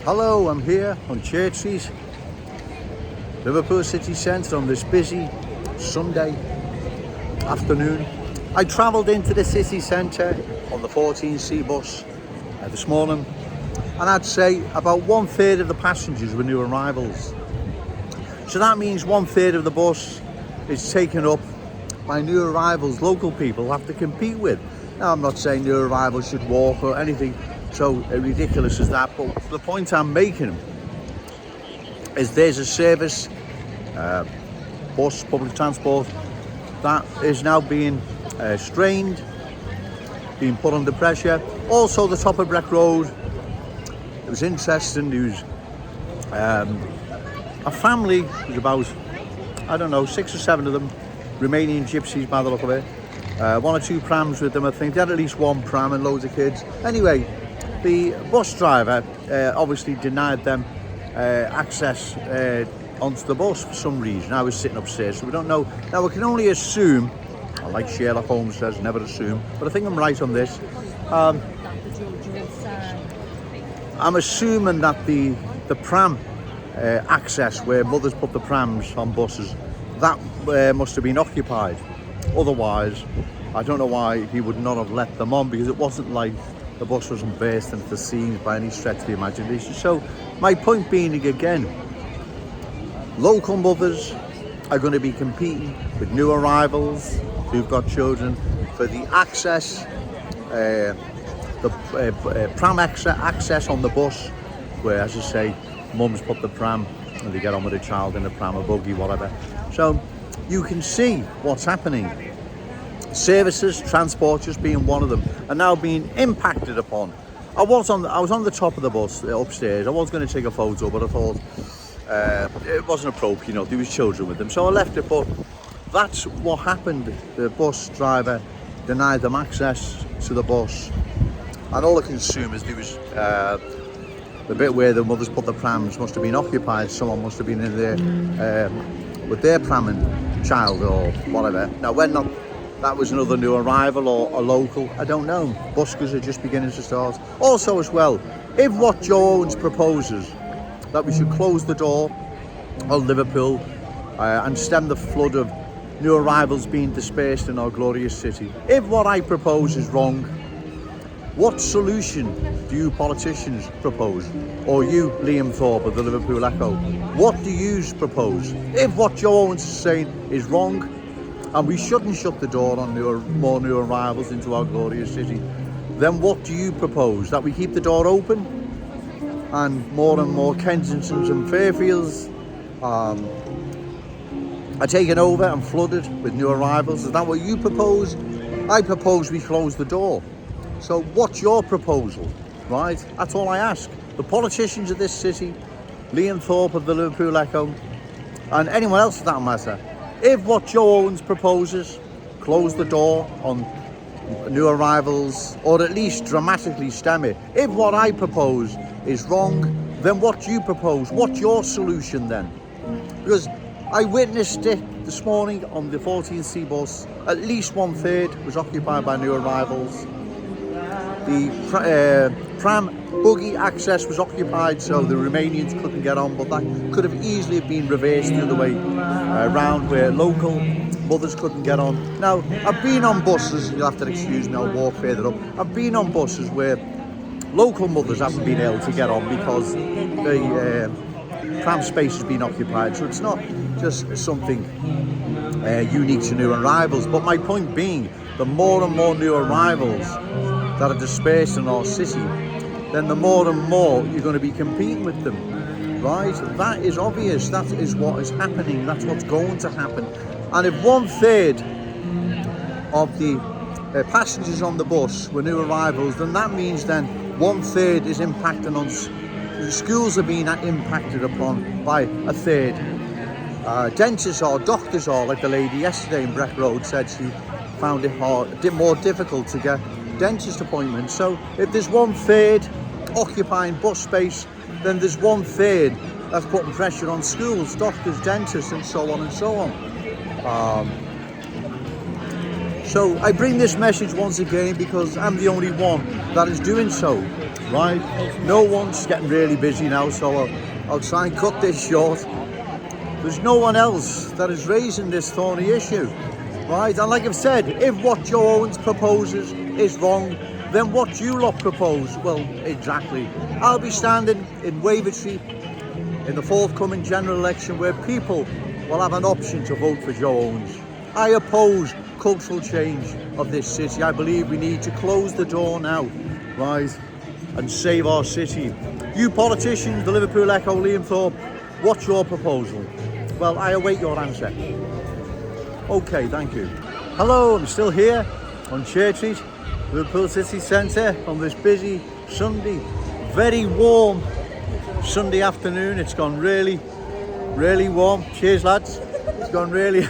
Hello, I'm here on Church Street, Liverpool city centre on this busy Sunday afternoon. I travelled into the city centre on the 14C bus this morning, and I'd say about 1/3 of the passengers were new arrivals. So that means 1/3 of the bus is taken up by new arrivals local people have to compete with. Now, I'm not saying new arrivals should walk or anything so ridiculous as that, but the point I'm making is there's a service, bus, public transport, that is now being strained, being put under pressure. Also, the top of Breck Road, it was interesting. There was a family, it was about, I don't know, 6 or 7 of them, Romanian gypsies by the look of it. 1 or 2 prams with them, I think. They had at least 1 pram and loads of kids. Anyway, the bus driver obviously denied them access onto the bus for some reason. I was sitting upstairs, so we don't know. Now, we can only assume, like Sherlock Holmes says, never assume, but I think I'm right on this. I'm assuming that the pram access, where mothers put the prams on buses, that must have been occupied. Otherwise, I don't know why he would not have let them on, because it wasn't like the bus wasn't burst into the scenes by any stretch of the imagination. So my point being, again, local mothers are going to be competing with new arrivals who've got children for the access, the pram access on the bus, where, as I say, mums put the pram and they get on with a child in a pram, a buggy, whatever. So you can see what's happening. Services, transport just being one of them, are now being impacted upon. I was on the top of the bus upstairs. I was going to take a photo, but I thought it wasn't appropriate. You know, there was children with them, so I left it. But that's what happened. The bus driver denied them access to the bus, and all I can assume is there was the bit where the mothers put the prams must have been occupied. Someone must have been in there with their pram and child or whatever. Now, when not, that was another new arrival or a local, I don't know. Buskers are just beginning to start. Also, as well, if what Joe Owens proposes, that we should close the door on Liverpool and stem the flood of new arrivals being dispersed in our glorious city, if what I propose is wrong, what solution do you politicians propose? Or you, Liam Thorpe of the Liverpool Echo, what do you propose? If what Joe Owens is saying is wrong, and we shouldn't shut the door on more new arrivals into our glorious city, then what do you propose? That we keep the door open and more Kensingtons and Fairfields are taken over and flooded with new arrivals? Is that what you propose? I propose we close the door. So what's your proposal, right? That's all I ask. The politicians of this city, Liam Thorpe of the Liverpool Echo, and anyone else for that matter, if what Joe Owens proposes, close the door on new arrivals, or at least dramatically stem it. If what I propose is wrong, then what do you propose? What's your solution then? Because I witnessed it this morning on the 14C bus. At least 1/3 was occupied by new arrivals. The pram buggy access was occupied, so the Romanians couldn't get on, but that could have easily been reversed the other way around, where local mothers couldn't get on. Now, I've been on buses, you'll have to excuse me, I'll walk further up. I've been on buses where local mothers haven't been able to get on because the pram space has been occupied, so it's not just something unique to new arrivals. But my point being, the more and more new arrivals that are dispersed in our city, then the more and more you're going to be competing with them, right? That is obvious. That is what is happening. That's what's going to happen. And if 1/3 of the passengers on the bus were new arrivals, then that means then 1/3 is impacting on the schools are being impacted upon by 1/3. Dentists or doctors are, like the lady yesterday in Breck Road said she found it more difficult to get dentist appointments. So if there's 1/3 occupying bus space, then there's 1/3 that's putting pressure on schools, doctors, dentists, and so on and so on. So I bring this message once again because I'm the only one that is doing so. right? No one's getting really busy now, so I'll try and cut this short. There's no one else that is raising this thorny issue, right? And like I've said, if what Joe Owens proposes is wrong, then what you lot propose, well, exactly. I'll be standing in Wavertree in the forthcoming general election where people will have an option to vote for Joe Owens. I oppose cultural change of this city. I believe we need to close the door now, right, and save our city. You politicians, the Liverpool Echo, Liam Thorpe, what's your proposal? Well, I await your answer. Okay, thank you. Hello, I'm still here on Church Street, Liverpool City Centre on this busy Sunday, very warm Sunday afternoon. It's gone really, really warm. Cheers, lads. It's gone really,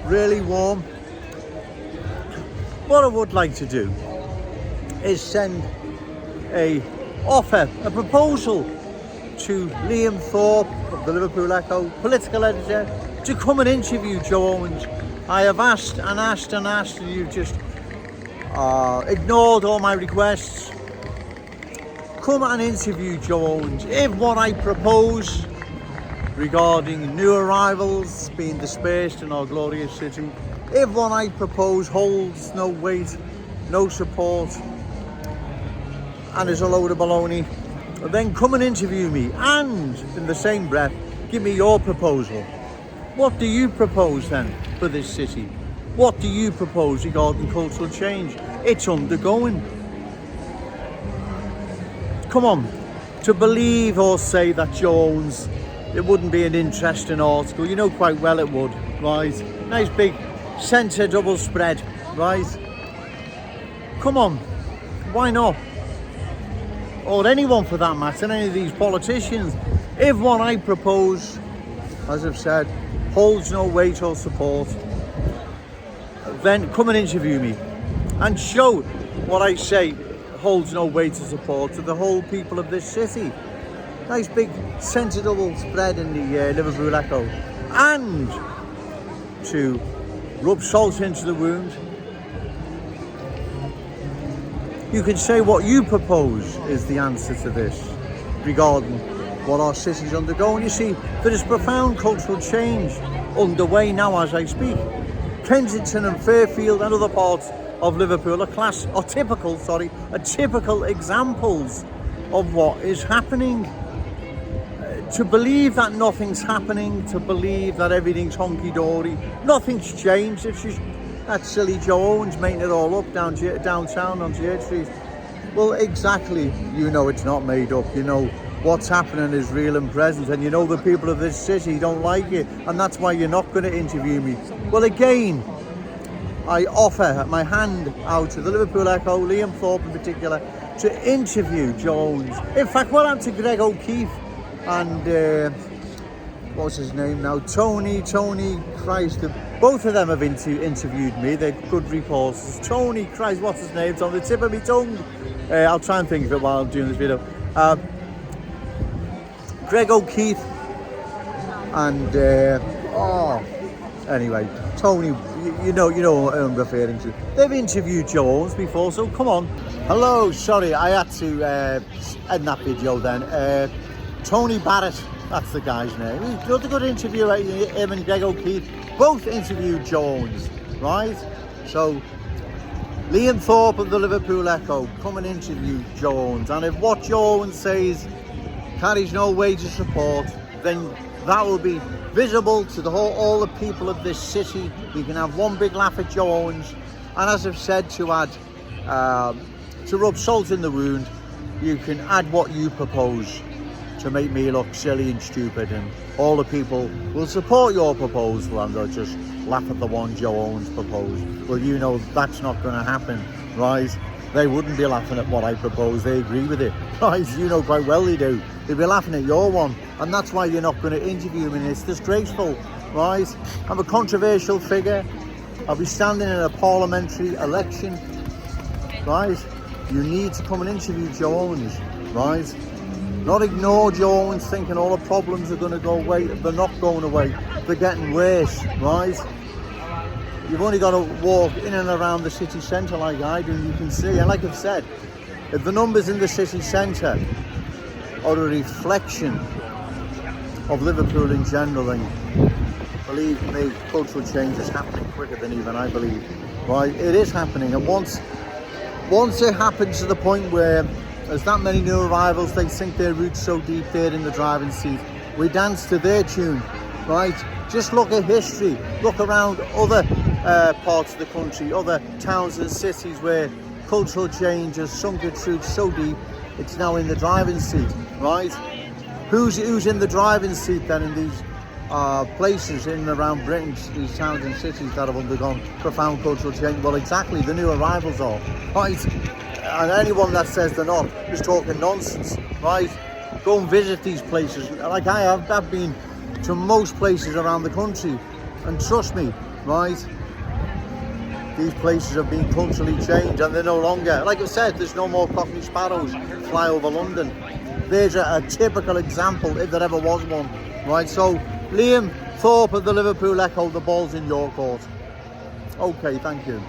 really warm. What I would like to do is send a proposal to Liam Thorpe of the Liverpool Echo, political editor, to come and interview Joe Owens. I have asked and asked and asked, and you've just ignored all my requests. Come and interview Joe Owens. If what I propose regarding new arrivals being dispersed in our glorious city, if what I propose holds no weight, no support, and is a load of baloney, then come and interview me, and in the same breath give me your proposal. What do you propose then for this city? What do you propose regarding cultural change? It's undergoing. Come on, to believe or say that Joe Owens, it wouldn't be an interesting article. You know quite well it would, right? Nice big centre double spread, right? Come on, why not? Or anyone for that matter, any of these politicians. If what I propose, as I've said, holds no weight or support, then come and interview me and show what I say holds no weight or support to the whole people of this city. Nice big centre double spread in the Liverpool Echo, and to rub salt into the wound. You can say what you propose is the answer to this regarding what our city's undergoing. You see, there is profound cultural change underway now as I speak. Kensington and Fairfield and other parts of Liverpool are typical examples of what is happening. To believe that nothing's happening, to believe that everything's honky-dory, nothing's changed. It's just that silly Joe Owens making it all up downtown on Church Street. Well, exactly, you know it's not made up. You know what's happening is real and present, and you know the people of this city don't like it, and that's why you're not going to interview me. Well, again, I offer my hand out to the Liverpool Echo, Liam Thorpe in particular, to interview Joe Owens. In fact, well, I'm to Greg O'Keefe and what's his name now? Tony Christ. Both of them have interviewed me. They're good reporters. Tony Christ, what's his name? It's on the tip of my tongue. I'll try and think of it while I'm doing this video. Greg O'Keefe and anyway, Tony, you know what I'm referring to. They've interviewed Joe Owens before, so come on. Hello, sorry, I had to end that video then. Tony Barrett, that's the guy's name. He's got a good interview. Him and Greg O'Keefe both interviewed Joe Owens, right? So Liam Thorpe of the Liverpool Echo, come and interview Joe Owens, and if what Joe Owens says carries no weight of support, then that will be visible to all the people of this city. We can have one big laugh at Joe Owens, and as I've said, to rub salt in the wound, you can add what you propose to make me look silly and stupid, and all the people will support your proposal and they'll just laugh at the one Joe Owens proposed. Well, you know that's not going to happen, right? They wouldn't be laughing at what I propose, they agree with it, right? You know quite well they do. They'd be laughing at your one, and that's why you're not going to interview me. It's disgraceful, right? I'm a controversial figure. I'll be standing in a parliamentary election, right? You need to come and interview Joe Owens, right? Not ignore Joe Owens thinking all the problems are going to go away. They're not going away. They're getting worse, right? You've only got to walk in and around the city centre like I do, and you can see. And like I've said, If the numbers in the city centre are a reflection of Liverpool in general, then believe me, cultural change is happening quicker than even I believe. Right, it is happening, and once it happens to the point where there's that many new arrivals, they sink their roots so deep there in the driving seat, we dance to their tune, right? Just look at history, look around other parts of the country, other towns and cities where cultural change has sunk its roots so deep, it's now in the driving seat, right? Who's in the driving seat then in these places in and around Britain, these towns and cities that have undergone profound cultural change? Well, exactly, the new arrivals are, right? And anyone that says they're not is talking nonsense, right? Go and visit these places, like I have. I've been to most places around the country, and trust me, right, these places have been culturally changed, and they're no longer, like I said, there's no more Cockney sparrows fly over London. There's a typical example, if there ever was one, right? So, Liam Thorpe of the Liverpool Echo, the ball's in your court. Okay, thank you.